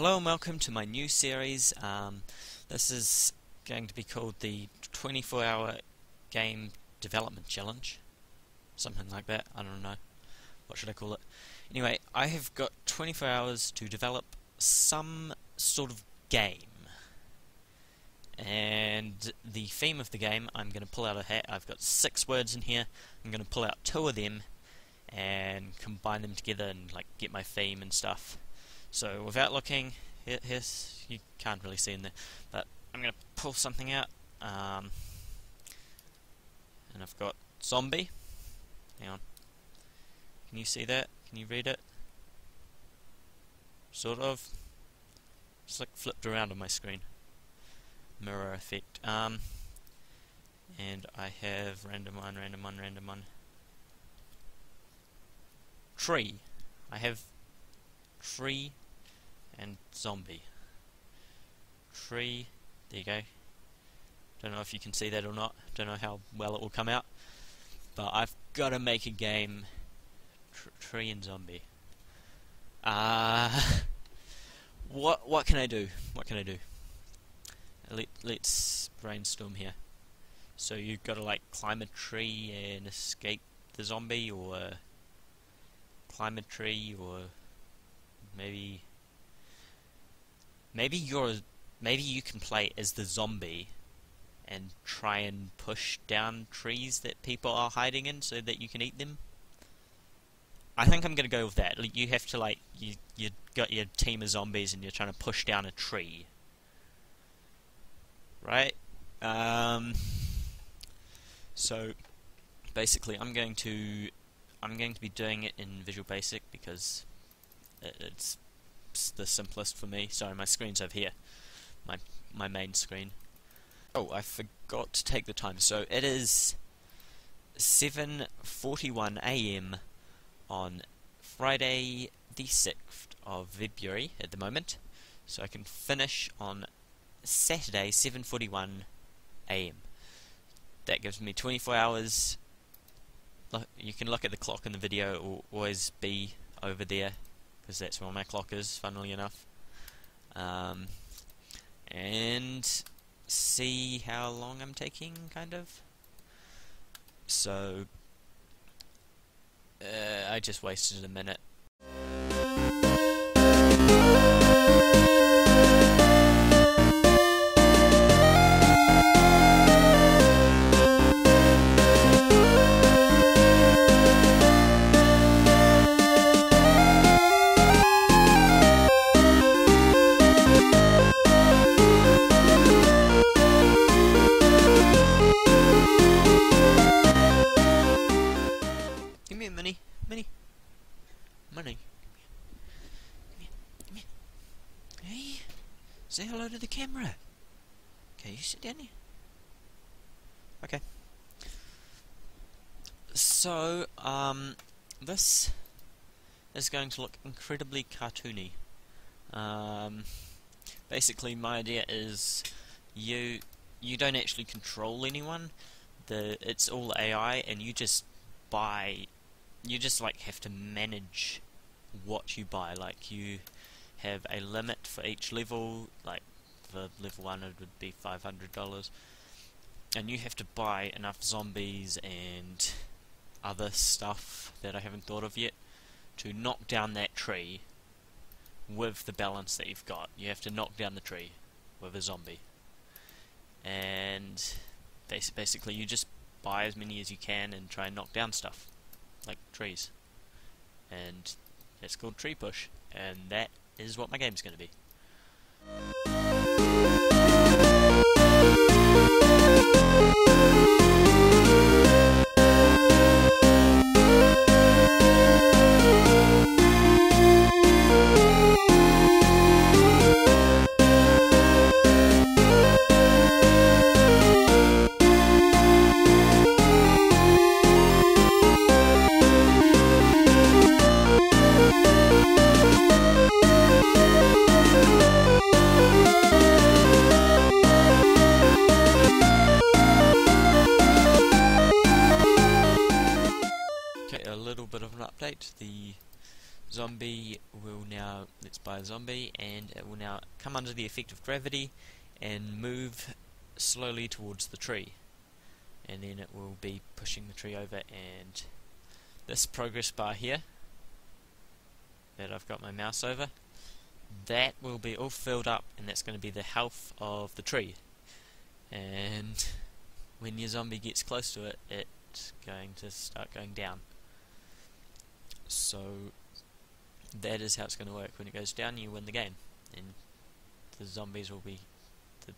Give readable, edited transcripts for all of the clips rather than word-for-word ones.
Hello and welcome to my new series. This is going to be called the 24-hour game development challenge. Something like that, I don't know. What should I call it? Anyway, I have got 24 hours to develop some sort of game. And the theme of the game, I'm going to pull out a hat. I've got 6 words in here. I'm going to pull out 2 of them and combine them together and like get my theme and stuff. So without looking, here's, you can't really see in there, but I'm going to pull something out, and I've got zombie. Hang on. Can you see that? Can you read it? Sort of. It's like flipped around on my screen. Mirror effect. And I have random one. Tree. I have tree and zombie. Tree, there you go. Don't know if you can see that or not. Don't know how well it will come out. But I've got to make a game. Tree and zombie. What can I do? What can I do? Let's brainstorm here. So you've got to like climb a tree and escape the zombie, or climb a tree, or maybe you can play as the zombie and try and push down trees that people are hiding in so that you can eat them. I think I'm gonna go with that. You have to like you got your team of zombies and you're trying to push down a tree, right? So basically, I'm going to be doing it in Visual Basic because it's the simplest for me. Sorry, my screen's over here. My main screen. Oh, I forgot to take the time. So it is 7:41 AM on Friday the 6th of February at the moment. So I can finish on Saturday 7:41 AM. That gives me 24 hours. Look, you can look at the clock in the video. It will always be over there because that's where my clock is, funnily enough. And see how long I'm taking, kind of. So I just wasted a minute. Give me a money. Come here. Hey, say hello to the camera. Okay, you sit down here. Okay. So, this is going to look incredibly cartoony. Basically, my idea is you don't actually control anyone. It's all AI, and you just buy. You just like have to manage what you buy. Like you have a limit for each level. Like for level 1 it would be $500, and you have to buy enough zombies and other stuff that I haven't thought of yet to knock down that tree with the balance that you've got. You have to knock down the tree with a zombie, and basically you just buy as many as you can and try and knock down stuff like trees, and it's called Tree Push, and that is what my game's going to be. zombie will now, let's buy a zombie, and it will now come under the effect of gravity and move slowly towards the tree. And then it will be pushing the tree over, and this progress bar here that I've got my mouse over, that will be all filled up, and that's going to be the health of the tree. And when your zombie gets close to it, it's going to start going down. So that is how it's going to work. When it goes down, you win the game, and the zombies will be,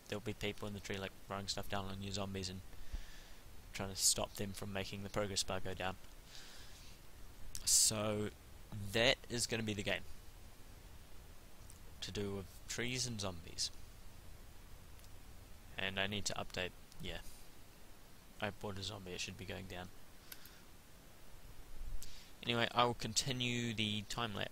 there'll be people in the tree like throwing stuff down on your zombies and trying to stop them from making the progress bar go down. So that is going to be the game, to do with trees and zombies. And I need to update, yeah, I bought a zombie, it should be going down. Anyway, I will continue the time lapse.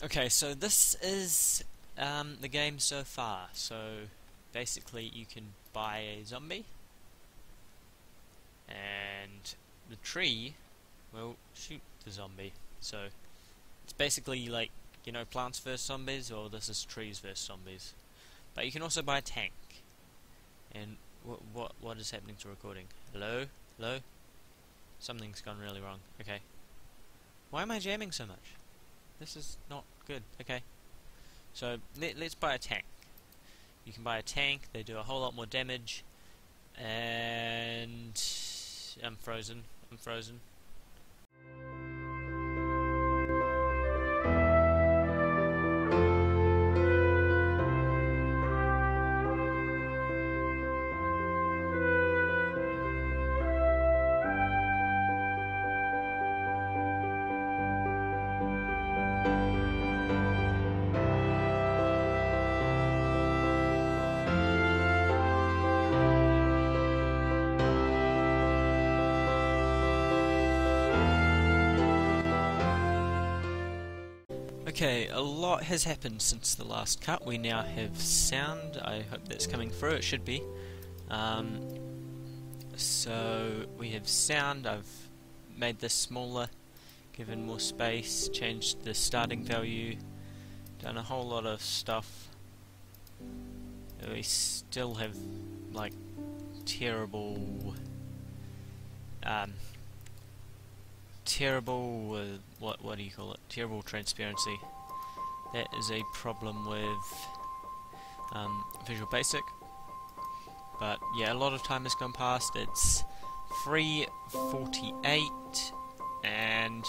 Okay, so this is the game so far. So basically you can buy a zombie, and the tree will shoot the zombie. So it's basically like, you know, Plants vs Zombies, or this is Trees vs Zombies. But you can also buy a tank. And what is happening to recording? Hello? Hello? Something's gone really wrong. Okay. Why am I jamming so much? This is not good. Okay. So let's buy a tank. You can buy a tank, they do a whole lot more damage, and I'm frozen. Okay, a lot has happened since the last cut. We now have sound. I hope that's coming through. It should be. So we have sound. I've made this smaller, given more space, changed the starting value, done a whole lot of stuff. We still have like terrible, what do you call it? Terrible transparency. That is a problem with Visual Basic. But yeah, a lot of time has gone past. It's 3:48, and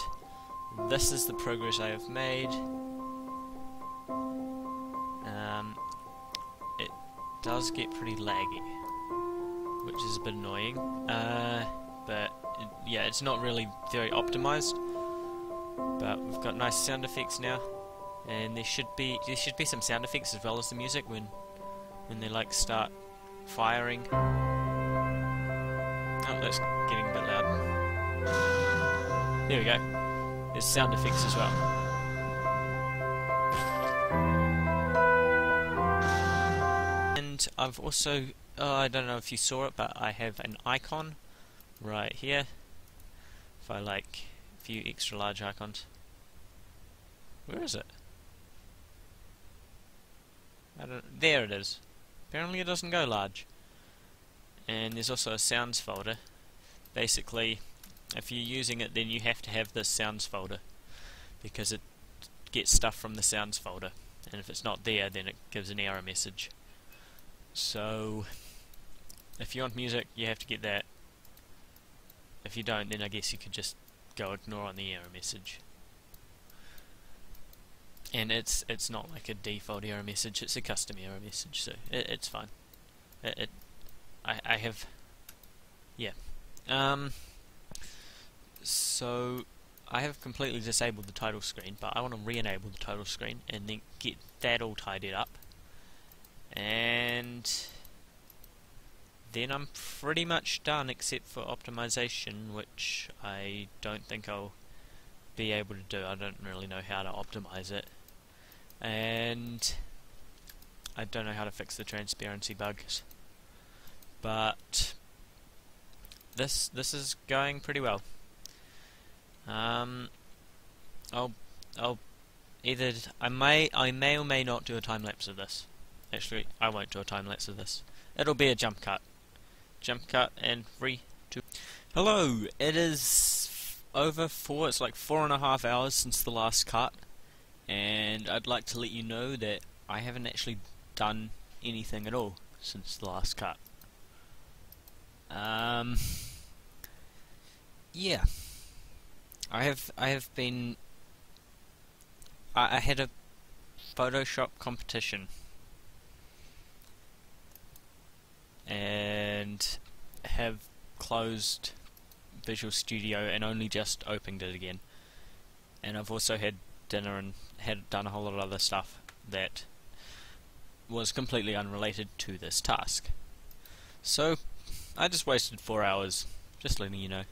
this is the progress I have made. It does get pretty laggy, which is a bit annoying. But yeah, it's not really very optimized. But we've got nice sound effects now, and there should be some sound effects as well as the music when they like start firing. Oh, that's getting a bit loud. There we go. There's sound effects as well. And I've also, I don't know if you saw it, but I have an icon right here. If I like a few extra large icons. Where is it? There it is. Apparently it doesn't go large. And there's also a sounds folder. Basically, if you're using it, then you have to have this sounds folder, because it gets stuff from the sounds folder, and if it's not there, then it gives an error message. So if you want music, you have to get that. If you don't, then I guess you could just go ignore on the error message. And it's not like a default error message, it's a custom error message, so it's fine. I have, yeah. So I have completely disabled the title screen, but I want to re-enable the title screen and then get that all tidied up. And then I'm pretty much done, except for optimization, which I don't think I'll be able to do. I don't really know how to optimize it. And I don't know how to fix the transparency bugs. But this is going pretty well. I'll either I may or may not do a time lapse of this. Actually, I won't do a time lapse of this. It'll be a jump cut. Jump cut and 3, 2. Hello. It is over 4. It's like 4.5 hours since the last cut, and I'd like to let you know that I haven't actually done anything at all since the last cut. Yeah, I had a Photoshop competition and have closed Visual Studio and only just opened it again. And I've also had dinner and had done a whole lot of other stuff that was completely unrelated to this task. So I just wasted 4 hours, just letting you know.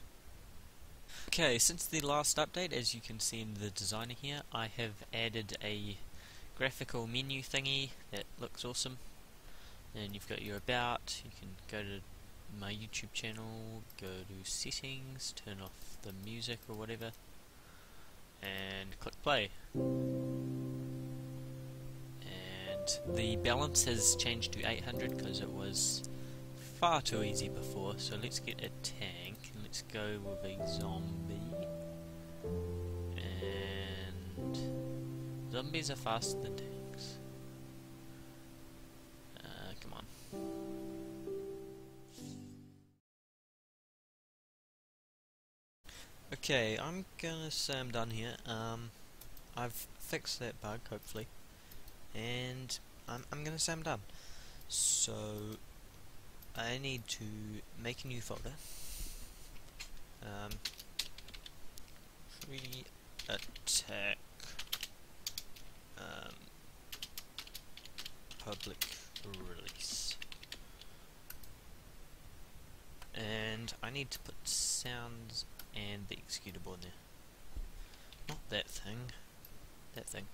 Okay, since the last update, as you can see in the designer here, I have added a graphical menu thingy that looks awesome. And you've got your about, you can go to my YouTube channel, go to settings, turn off the music or whatever, and click play. And the balance has changed to 800 because it was far too easy before, so let's get a tank, and let's go with a zombie. And zombies are faster than tanks. Come on. Okay, I'm gonna say I'm done here. I've fixed that bug, hopefully, and I'm gonna say I'm done. So I need to make a new folder. Free attack, public release, and I need to put sounds and the executable in there. Not that thing. That thing.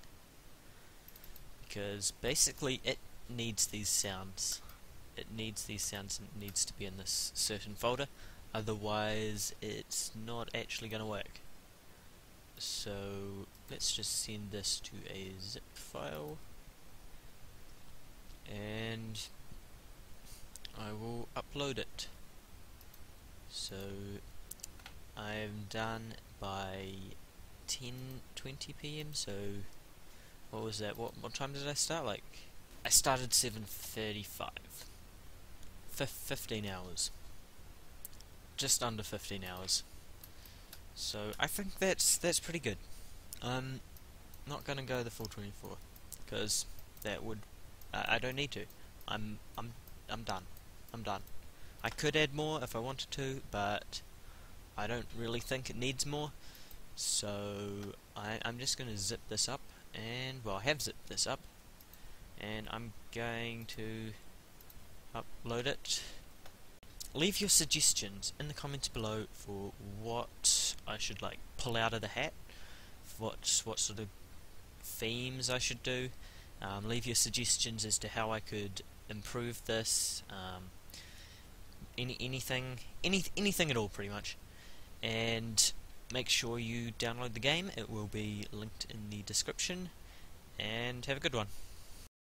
Because basically it needs these sounds. It needs these sounds and it needs to be in this certain folder. Otherwise it's not actually going to work. So let's just send this to a zip file. and I will upload it. So I'm done by 10:20 p.m. So what was that? What time did I start? Like I started 7:35. 15 hours. Just under 15 hours. So I think that's pretty good. I'm not gonna go the full 24 because that would I don't need to. I'm done. I'm done. I could add more if I wanted to, but I don't really think it needs more. So I'm just gonna zip this up, and well, I have zipped this up, and I'm going to upload it. Leave your suggestions in the comments below for what I should like pull out of the hat, what sort of themes I should do. Leave your suggestions as to how I could improve this. Anything at all, pretty much. And make sure you download the game. It will be linked in the description. And have a good one.